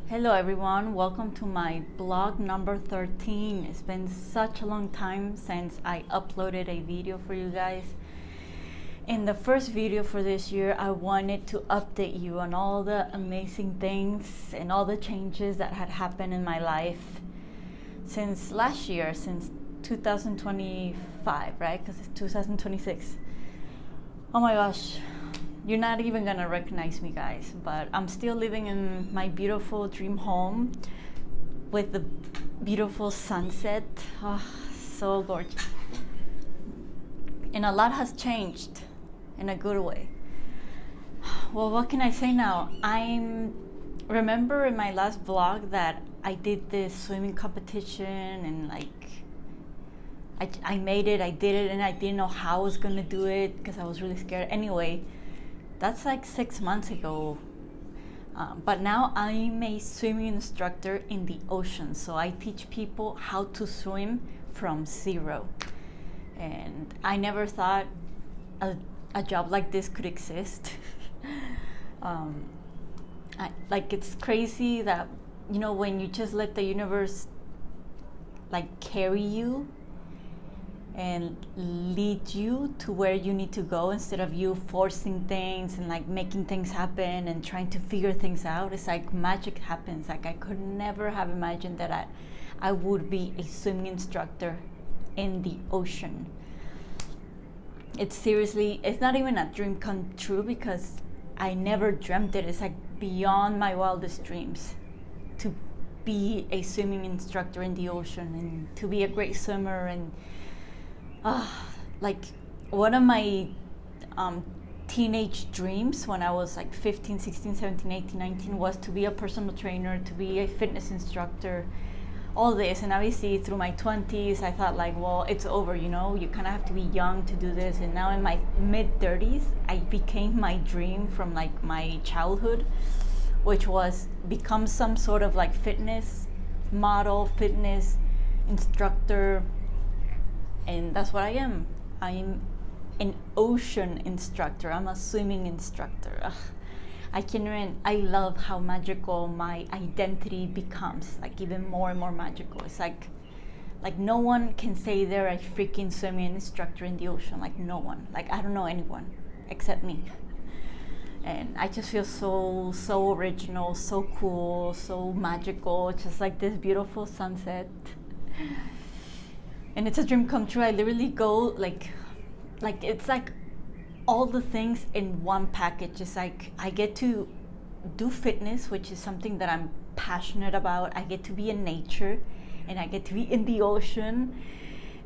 Hello everyone, welcome to my blog number 13. It's been such a long time since I uploaded a video for you guys. In the first video for this year, I wanted to update you on all the amazing things and all the changes that had happened in my life since last year, since 2025, right? Because it's 2026. Oh my gosh. You're not even gonna recognize me, guys, but I'm still living in my beautiful dream home with the beautiful sunset. Oh, so gorgeous. And a lot has changed in a good way. Well, what can I say now? Remember in my last vlog that I did this swimming competition and I made it, I did it, and I didn't know how I was gonna do it because I was really scared. Anyway, that's like 6 months ago. But now I'm a swimming instructor in the ocean. So I teach people how to swim from zero. And I never thought a job like this could exist. It's crazy that, when you just let the universe carry you and lead you to where you need to go instead of you forcing things and making things happen and trying to figure things out. It's like magic happens. I could never have imagined that I would be a swimming instructor in the ocean. It's not even a dream come true because I never dreamt it. It's beyond my wildest dreams to be a swimming instructor in the ocean and to be a great swimmer. And one of my teenage dreams when I was 15, 16, 17, 18, 19 was to be a personal trainer, to be a fitness instructor, all this. And obviously through my 20s, I thought well, it's over, you kind of have to be young to do this. And now in my mid 30s, I became my dream from my childhood, which was become some sort of fitness model, fitness instructor. And that's what I am. I'm an ocean instructor. I'm a swimming instructor. I love how magical my identity becomes, even more and more magical. It's like no one can say they're a freaking swimming instructor in the ocean. No one. I don't know anyone except me. And I just feel so original, so cool, so magical, just this beautiful sunset. And it's a dream come true. I literally go it's all the things in one package. It's I get to do fitness, which is something that I'm passionate about. I get to be in nature, and I get to be in the ocean,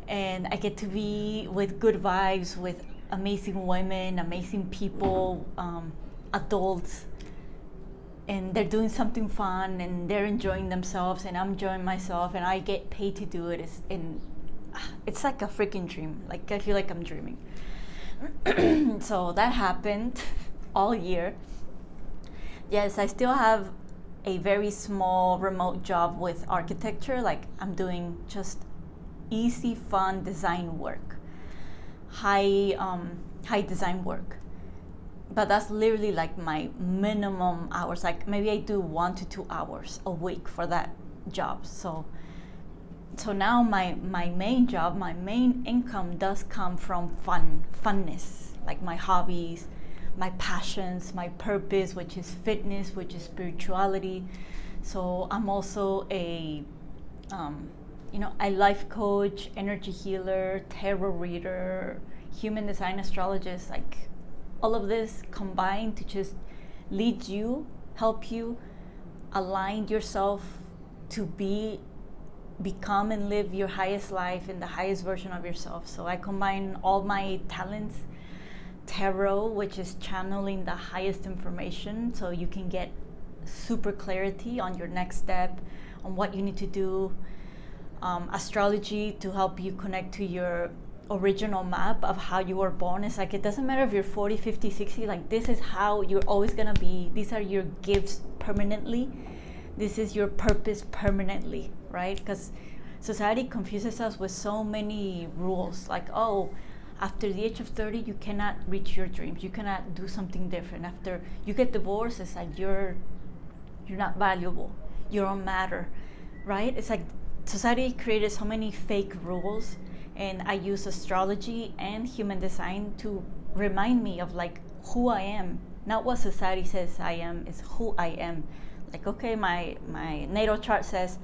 and I get to be with good vibes, with amazing women, amazing people, adults, and they're doing something fun, and they're enjoying themselves, and I'm enjoying myself, and I get paid to do it. It's like a freaking dream. I feel like I'm dreaming. So that happened all year. Yes, I still have a very small remote job with architecture. I'm doing just easy, fun design work, high design work. But that's literally my minimum hours. Maybe I do 1 to 2 hours a week for that job. So now my main job, my main income does come from funness, my hobbies, my passions, my purpose, which is fitness, which is spirituality. So I'm also a life coach, energy healer, tarot reader, human design astrologist, all of this combined to just lead you, help you align yourself to become and live your highest life in the highest version of yourself. So I combine all my talents, tarot, which is channeling the highest information so you can get super clarity on your next step, on what you need to do, astrology to help you connect to your original map of how you were born. It's it doesn't matter if you're 40, 50, 60, this is how you're always gonna be. These are your gifts permanently. This is your purpose permanently, right? Because society confuses us with so many rules, after the age of 30, you cannot reach your dreams. You cannot do something different. After you get divorced, it's you're not valuable. you don't matter, right? It's like society created so many fake rules, and I use astrology and human design to remind me of like who I am, not what society says I am, is who I am. Like, okay, my natal chart says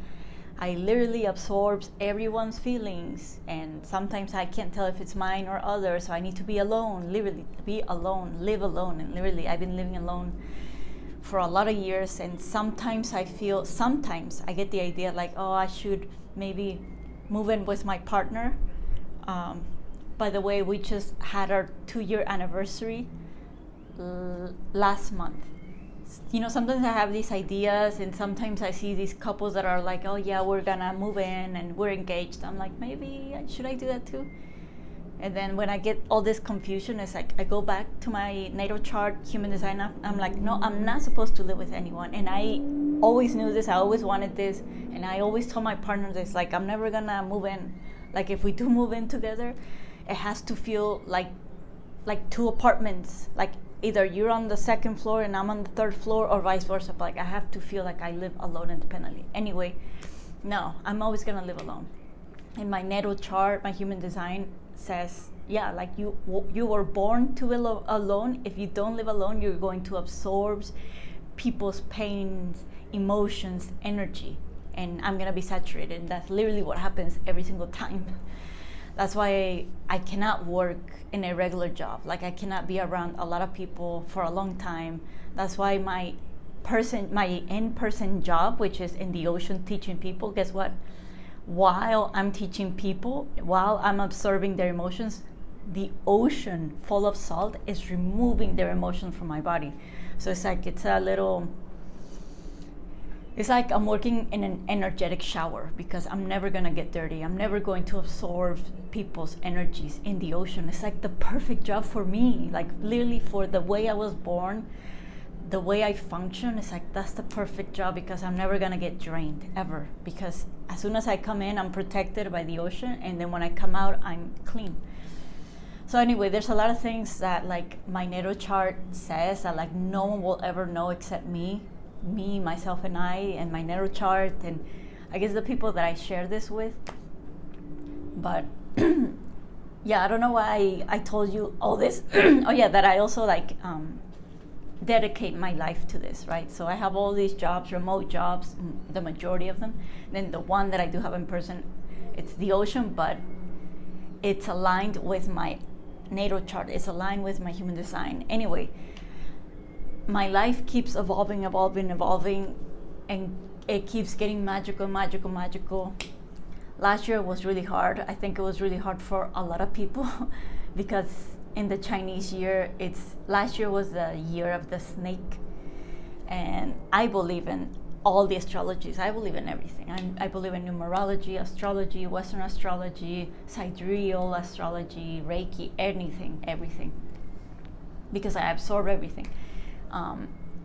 I literally absorbs everyone's feelings, and sometimes I can't tell if it's mine or others, so I need to be alone, literally be alone, live alone. And literally I've been living alone for a lot of years, and sometimes I get the idea like, oh, I should maybe move in with my partner. By the way, we just had our 2-year anniversary last month. You know, sometimes I have these ideas, and sometimes I see these couples that are like, oh yeah, we're gonna move in and we're engaged. I'm like, maybe should I do that too? And then when I get all this confusion, it's like I go back to my natal chart, human design. I'm like, no, I'm not supposed to live with anyone. And I always knew this, I always wanted this, and I always told my partner this, like, I'm never gonna move in. Like, if we do move in together, it has to feel like 2 apartments, like either you're on the 2nd floor and I'm on the 3rd floor, or vice versa. But like, I have to feel like I live alone independently. Anyway, no, I'm always gonna live alone. In my natal chart, my human design says, yeah, like you were born to live alone. If you don't live alone, you're going to absorb people's pains, emotions, energy, and I'm gonna be saturated. And that's literally what happens every single time. That's why I cannot work in a regular job. Like, I cannot be around a lot of people for a long time. That's why my in-person job, which is in the ocean teaching people, guess what? While I'm teaching people, while I'm observing their emotions, the ocean full of salt is removing their emotions from my body. So it's like I'm working in an energetic shower, because I'm never gonna get dirty. I'm never going to absorb people's energies in the ocean. It's like the perfect job for me. Like, literally, for the way I was born, the way I function, it's like that's the perfect job, because I'm never gonna get drained ever. Because as soon as I come in, I'm protected by the ocean, and then when I come out, I'm clean. So anyway, there's a lot of things that like my natal chart says that like no one will ever know except me, myself, and I, and my natal chart, and I guess the people that I share this with. But yeah, I don't know why I told you all this. Oh yeah, that I also like dedicate my life to this, right? So I have all these jobs, remote jobs, the majority of them. Then the one that I do have in person, it's the ocean, but it's aligned with my natal chart. It's aligned with my human design. Anyway, my life keeps evolving, and it keeps getting magical. Last year was really hard. I think it was really hard for a lot of people because in the Chinese year, last year was the year of the snake. And I believe in all the astrologies. I believe in everything. I believe in numerology, astrology, Western astrology, sidereal astrology, Reiki, everything. Because I absorb everything.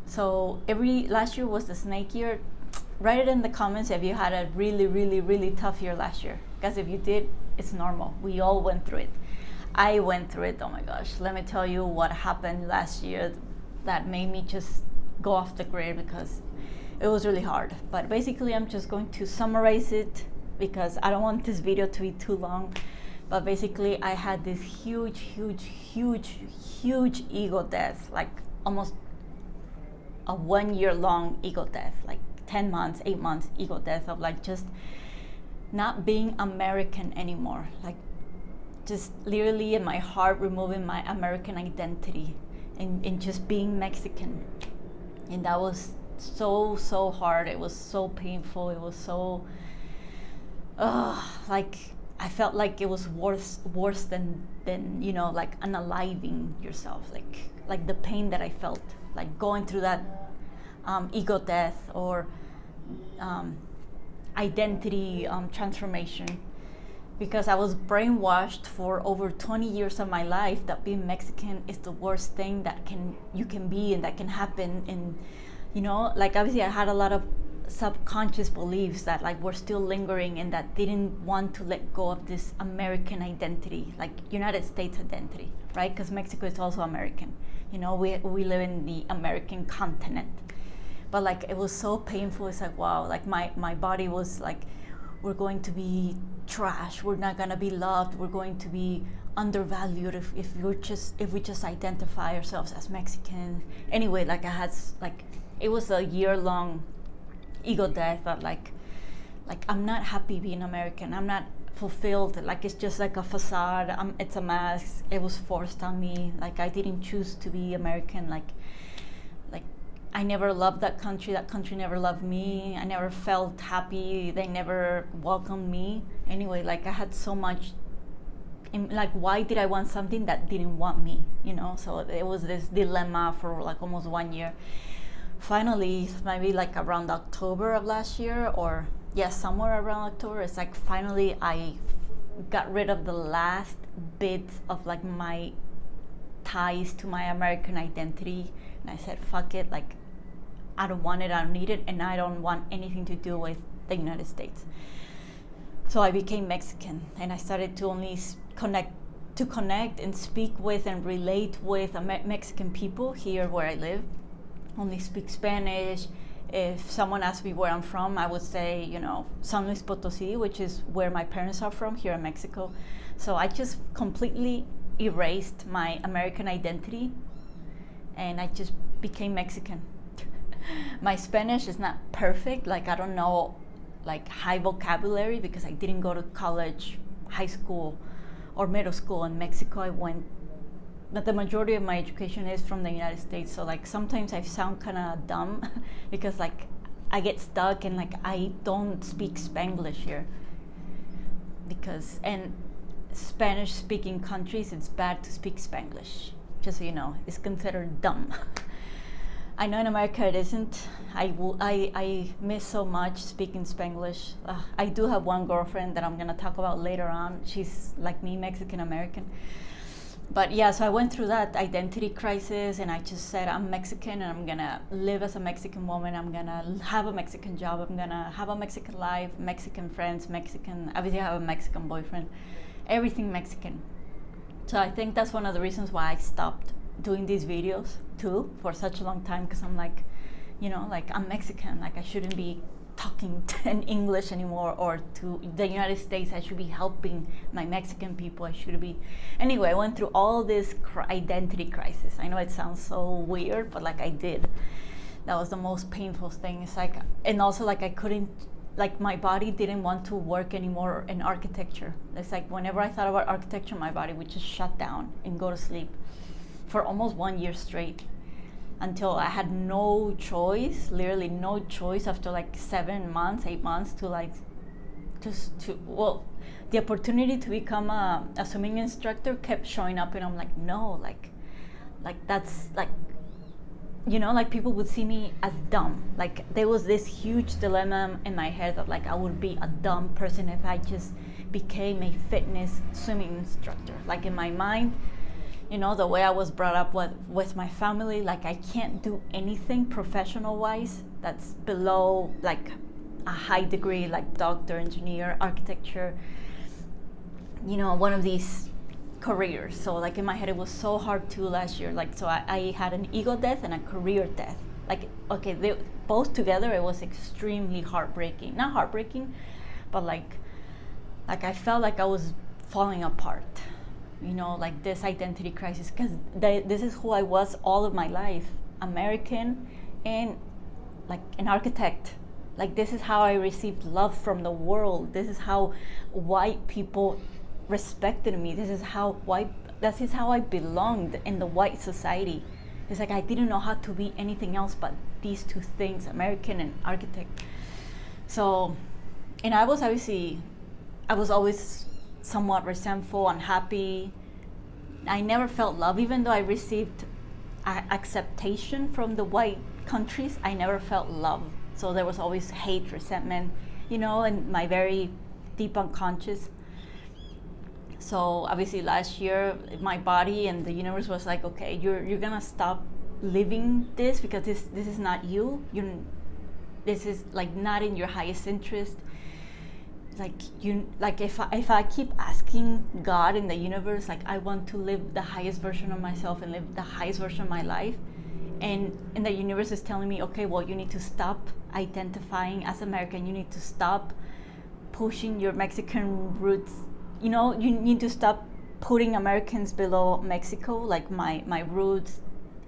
So last year was the snake year. Write it in the comments if you had a really, really, really tough year last year. Because if you did, it's normal. We all went through it. I went through it. Oh my gosh. Let me tell you what happened last year that made me just go off the grid, because it was really hard. But basically, I'm just going to summarize it because I don't want this video to be too long. But basically, I had this huge ego death, like almost a 1 year long ego death, like 10 months, 8 months ego death of like just not being American anymore. Like just literally in my heart removing my American identity and just being Mexican. And that was so hard. It was so painful. It was so like I felt like it was worse than like unaliving yourself, like the pain that I felt, like going through that ego death or identity transformation, because I was brainwashed for over 20 years of my life that being Mexican is the worst thing that you can be and that can happen. And like obviously I had a lot of subconscious beliefs that like were still lingering and that didn't want to let go of this American identity, like United States identity, right? Because Mexico is also American. We live in the American continent. but like it was so painful. It's like, wow, like my body was like, we're going to be trash, we're not gonna be loved, we're going to be undervalued if we just identify ourselves as Mexican. Anyway, like I had like, it was a year-long ego death that like I'm not happy being American, I'm not fulfilled, like it's just like a facade, it's a mask, it was forced on me, like I didn't choose to be American, like I never loved that country never loved me, I never felt happy, they never welcomed me. Anyway, like I had so much, like why did I want something that didn't want me, you know? So it was this dilemma for like almost 1 year. Finally, maybe like around October of last year, or yes, somewhere around October, it's like finally I got rid of the last bits of like my ties to my American identity, and I said, fuck it, like I don't want it, I don't need it, and I don't want anything to do with the United States. So I became Mexican, and I started to only connect and speak with and relate with Mexican people here where I live. Only speak Spanish. If someone asked me where I'm from, I would say, you know, San Luis Potosí, which is where my parents are from here in Mexico. So I just completely erased my American identity, and I just became Mexican. My Spanish is not perfect, like I don't know like high vocabulary because I didn't go to college, high school, or middle school in Mexico. I went, but the majority of my education is from the United States, so like sometimes I sound kind of dumb because like I get stuck and like I don't speak Spanglish here, because in Spanish speaking countries it's bad to speak Spanglish, just so you know, it's considered dumb. I know in America it isn't. I miss so much speaking Spanglish. I do have one girlfriend that I'm gonna talk about later on. She's like me, Mexican American. But yeah, so I went through that identity crisis, and I just said I'm Mexican and I'm gonna live as a Mexican woman. I'm gonna have a Mexican job. I'm gonna have a Mexican life, Mexican friends, obviously I have a Mexican boyfriend, everything Mexican. So I think that's one of the reasons why I stopped doing these videos too for such a long time, because I'm like, you know, like I'm Mexican, like I shouldn't be talking in English anymore, or to the United States, I should be helping my Mexican people, I should be. Anyway, I went through all this identity crisis. I know it sounds so weird, but like I did. That was the most painful thing. It's like, and also like I couldn't, like my body didn't want to work anymore in architecture. It's like whenever I thought about architecture, my body would just shut down and go to sleep for almost 1 year straight, until I had no choice, literally no choice, after like 8 months to like, the opportunity to become a swimming instructor kept showing up, and I'm like, no, like that's like, you know, like people would see me as dumb. Like there was this huge dilemma in my head that like I would be a dumb person if I just became a fitness swimming instructor. Like in my mind, you know, the way I was brought up with my family, like I can't do anything professional wise that's below like a high degree, like doctor, engineer, architecture, you know, one of these careers. So like in my head it was so hard to last year, like, so I had an ego death and a career death. Like, okay, they both together, it was extremely heartbreaking. Not heartbreaking, but like I felt like I was falling apart. You know, like this identity crisis, because this is who I was all of my life, American and like an architect. Like this is how I received love from the world. This is how white people respected me. This is how I belonged in the white society. It's like I didn't know how to be anything else but these two things, American and architect. So, and I was always somewhat resentful, unhappy. I never felt love, even though I received acceptation from the white countries. I never felt love. So there was always hate, resentment, you know, and my very deep unconscious. So obviously last year, my body and the universe was like, okay, you're gonna stop living this, because this is not you. This is like not in your highest interest. Like if I keep asking God in the universe, like I want to live the highest version of myself and live the highest version of my life, and the universe is telling me, okay, well, you need to stop identifying as American. You need to stop pushing your Mexican roots. You know, you need to stop putting Americans below Mexico, like my roots,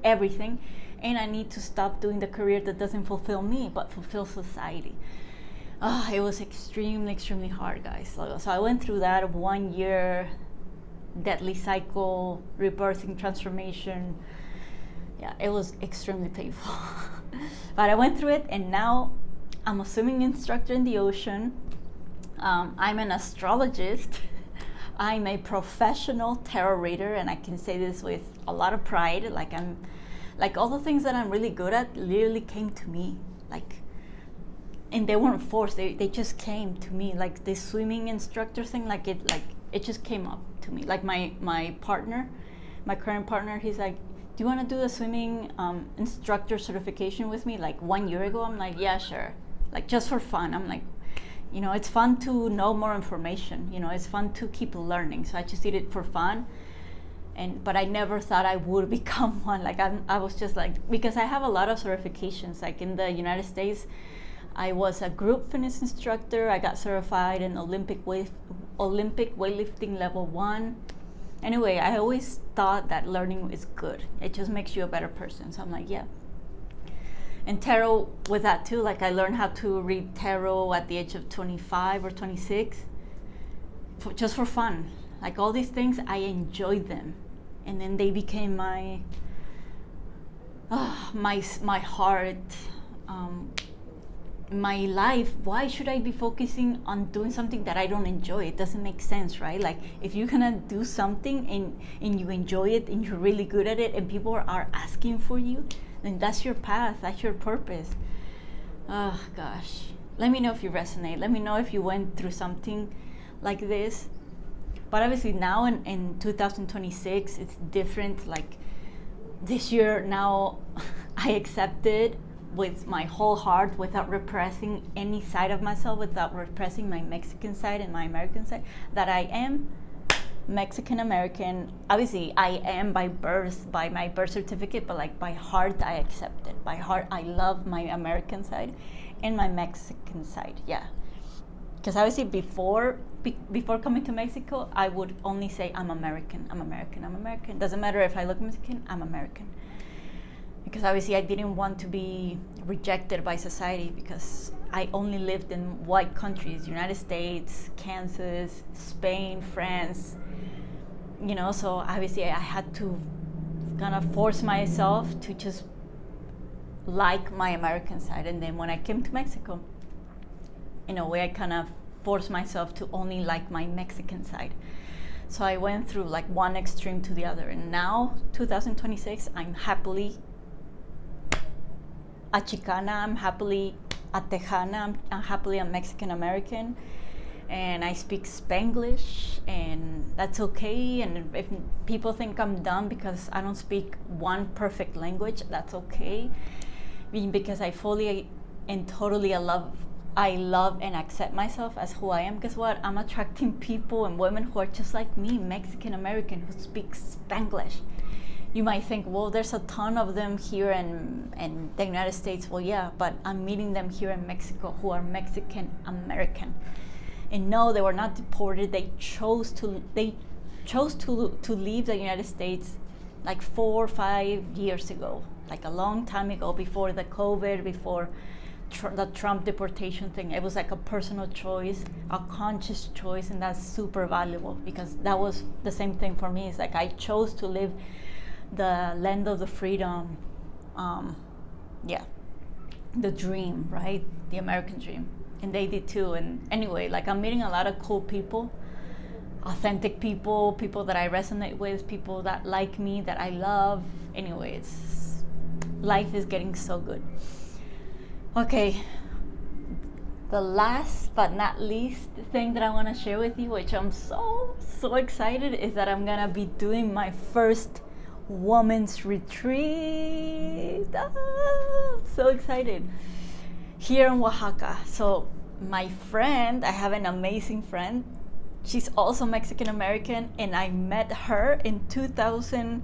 everything. And I need to stop doing the career that doesn't fulfill me, but fulfill society. It was extremely hard, guys. So I went through that 1 year deadly cycle, rebirthing, transformation. Yeah, it was extremely painful. But I went through it, and now I'm a swimming instructor in the ocean. I'm an astrologist. I'm a professional tarot reader, and I can say this with a lot of pride. Like all the things that I'm really good at literally came to me. And they weren't forced. They just came to me. Like this swimming instructor thing, it just came up to me. Like my partner, my current partner, he's like, do you want to do the swimming instructor certification with me? Like 1 year ago, I'm like, yeah, sure. Like just for fun. I'm like, you know, it's fun to know more information. You know, it's fun to keep learning. So I just did it for fun. But I never thought I would become one. Like I was just like, because I have a lot of certifications. Like in the United States, I was a group fitness instructor. I got certified in Olympic weightlifting level 1. Anyway, I always thought that learning is good. It just makes you a better person. So I'm like, yeah. And tarot with that too. Like I learned how to read tarot at the age of 25 or 26, just for fun. Like all these things, I enjoyed them, and then they became my heart, my life. Why should I be focusing on doing something that I don't enjoy? It doesn't make sense, right? Like if you're gonna do something and you enjoy it and you're really good at it and people are asking for you, then that's your path, that's your purpose. Oh gosh, let me know if you resonate. Let me know if you went through something like this. But obviously now in 2026, it's different. Like this year now, I accepted with my whole heart, without repressing any side of myself, without repressing my Mexican side and my American side, that I am Mexican American. Obviously I am by birth, by my birth certificate, but like by heart I accept it. By heart I love my American side and my Mexican side. Yeah, because obviously before coming to Mexico, I would only say I'm American. Doesn't matter if I look Mexican, I'm American. Because obviously I didn't want to be rejected by society, because I only lived in white countries, United States, Kansas, Spain, France, you know, so obviously I had to kind of force myself to just like my American side. And then when I came to Mexico, in a way I kind of forced myself to only like my Mexican side. So I went through like one extreme to the other. And now, 2026, I'm happily a Chicana, I'm happily a Tejana, I'm happily a Mexican American, and I speak Spanglish, and that's okay. And if people think I'm dumb because I don't speak one perfect language, that's okay, because I fully and totally love and accept myself as who I am. Guess what? I'm attracting people and women who are just like me, Mexican American, who speak Spanglish. You might think, well, there's a ton of them here in the United States. Well, yeah, but I'm meeting them here in Mexico who are Mexican American. And no, they were not deported. They chose to leave the United States like 4 or 5 years ago, like a long time ago, before the COVID, before the Trump deportation thing. It was like a personal choice, a conscious choice, and that's super valuable, because that was the same thing for me. It's like I chose to live the land of the freedom, the dream, right? The American dream. And they did too. And anyway, like I'm meeting a lot of cool people, authentic people that I resonate with, people that like me, that I love. Anyways, life is getting so good. Okay, the last but not least thing that I want to share with you, which I'm so excited, is that I'm gonna be doing my first women's retreat. So excited, here in Oaxaca. So my friend, I have an amazing friend, she's also Mexican American, and I met her in 2000,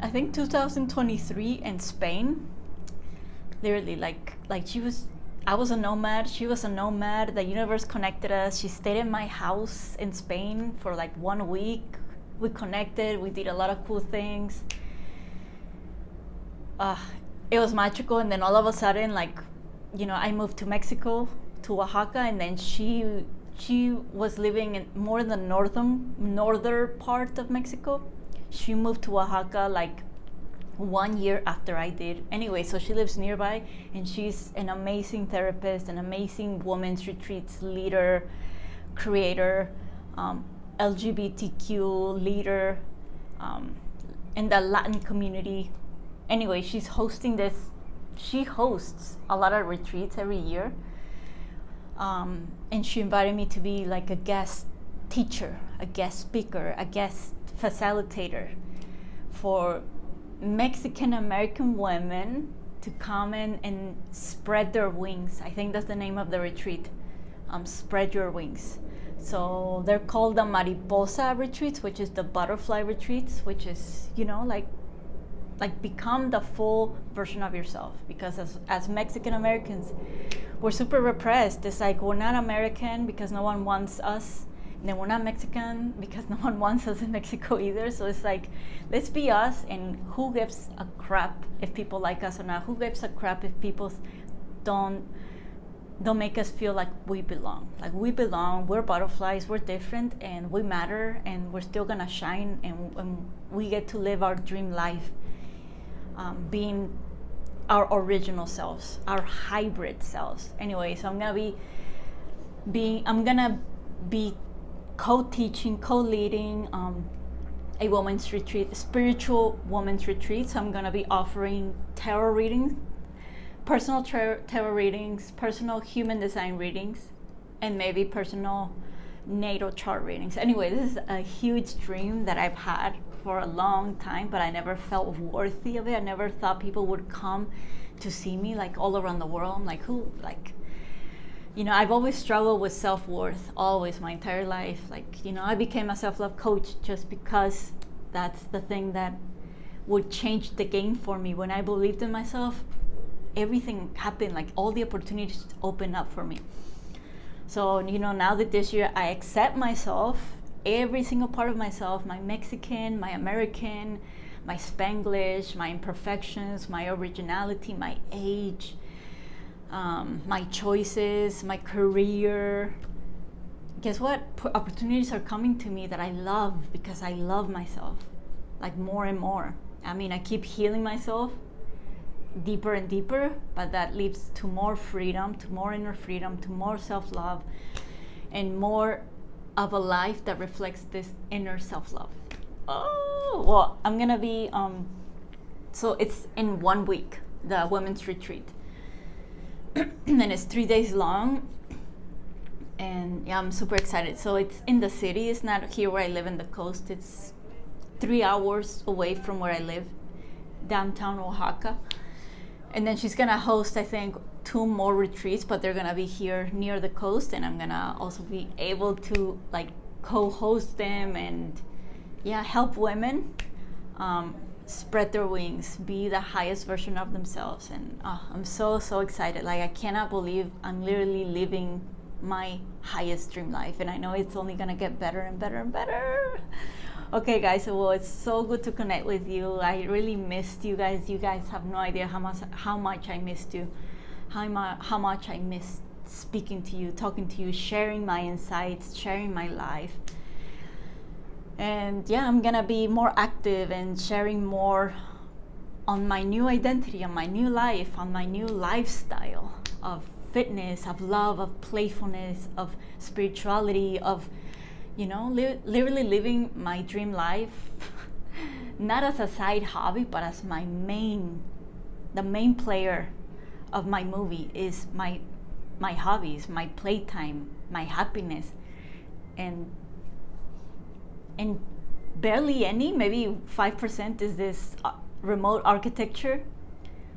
I think 2023 in Spain. Literally, like I was a nomad, she was a nomad. The universe connected us. She stayed in my house in Spain for like 1 week. We connected. We did a lot of cool things. It was magical. And then all of a sudden, like, I moved to Mexico, to Oaxaca, and then she was living in more in the northern part of Mexico. She moved to Oaxaca like 1 year after I did. Anyway, so she lives nearby, and she's an amazing therapist, an amazing women's retreats leader, creator, LGBTQ leader in the Latin community. Anyway, she hosts a lot of retreats every year. And she invited me to be like a guest teacher, a guest speaker, a guest facilitator for Mexican American women to come in and spread their wings. I think that's the name of the retreat. Spread your wings. So they're called the Mariposa retreats, which is the butterfly retreats, which is, like become the full version of yourself. Because as Mexican Americans, we're super repressed. It's like we're not American because no one wants us. And then we're not Mexican because no one wants us in Mexico either. So it's like, let's be us, and who gives a crap if people like us or not? Who gives a crap if people don't make us feel like we belong? Like we belong, we're butterflies, we're different, and we matter, and we're still gonna shine, and we get to live our dream life, being our original selves, our hybrid selves. Anyway, so I'm gonna be co-teaching, co-leading a women's retreat, spiritual women's retreat. So I'm gonna be offering tarot readings, personal tarot readings, personal human design readings, and maybe personal natal chart readings. Anyway, this is a huge dream that I've had for a long time, but I never felt worthy of it. I never thought people would come to see me, like all around the world. I'm like, who, like, I've always struggled with self-worth, always, my entire life. Like, I became a self-love coach just because that's the thing that would change the game for me. When I believed in myself, everything happened, like all the opportunities opened up for me. So, now that this year I accept myself, every single part of myself, my Mexican, my American, my Spanglish, my imperfections, my originality, my age, my choices, my career. Guess what? Opportunities are coming to me that I love because I love myself, like more and more. I mean, I keep healing myself deeper and deeper, but that leads to more freedom, to more inner freedom, to more self-love, and more of a life that reflects this inner self-love. Oh, well, I'm gonna be, so it's in 1 week, the women's retreat. And it's 3 days long, and yeah, I'm super excited. So it's in the city. It's not here where I live in the coast. It's 3 hours away from where I live, downtown Oaxaca. And then she's gonna host, I think, 2 more retreats, but they're gonna be here near the coast, and I'm gonna also be able to like co-host them and help women spread their wings, be the highest version of themselves. And I'm so excited. Like, I cannot believe I'm literally living my highest dream life, and I know it's only gonna get better and better and better. Okay, guys, so well, it's so good to connect with you. I really missed you guys. You guys have no idea how much I missed you, how much I missed speaking to you, talking to you, sharing my insights, sharing my life. And I'm gonna be more active and sharing more on my new identity, on my new life, on my new lifestyle of fitness, of love, of playfulness, of spirituality, of literally living my dream life, not as a side hobby, but as the main player of my movie is my hobbies, my playtime, my happiness, and barely any, maybe 5% is this remote architecture,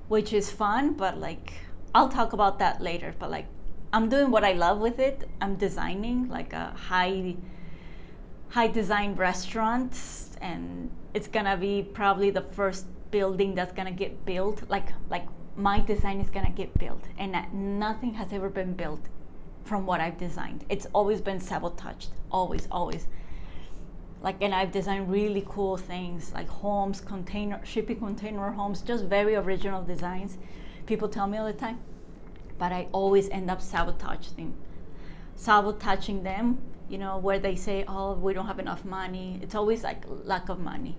which is fun, but like, I'll talk about that later. But like, I'm doing what I love with it. I'm designing like a high design restaurant, and it's gonna be probably the first building that's gonna get built. Like my design is gonna get built, and nothing has ever been built from what I've designed. It's always been sabotaged, always. Like, and I've designed really cool things like homes, shipping container homes, just very original designs. People tell me all the time, but I always end up sabotaging them, you know, where they say, oh, we don't have enough money. It's always like lack of money.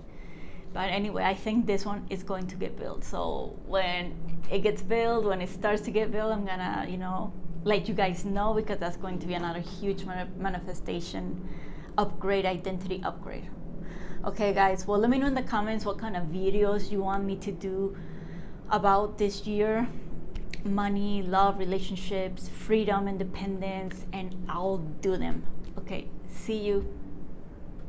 But anyway, I think this one is going to get built. So when it gets built, when it starts to get built, I'm gonna, you know, let you guys know, because that's going to be another huge manifestation upgrade, identity upgrade. Okay, guys, well, let me know in the comments what kind of videos you want me to do about this year. Money, love, relationships, freedom, independence, and I'll do them. Okay, see you.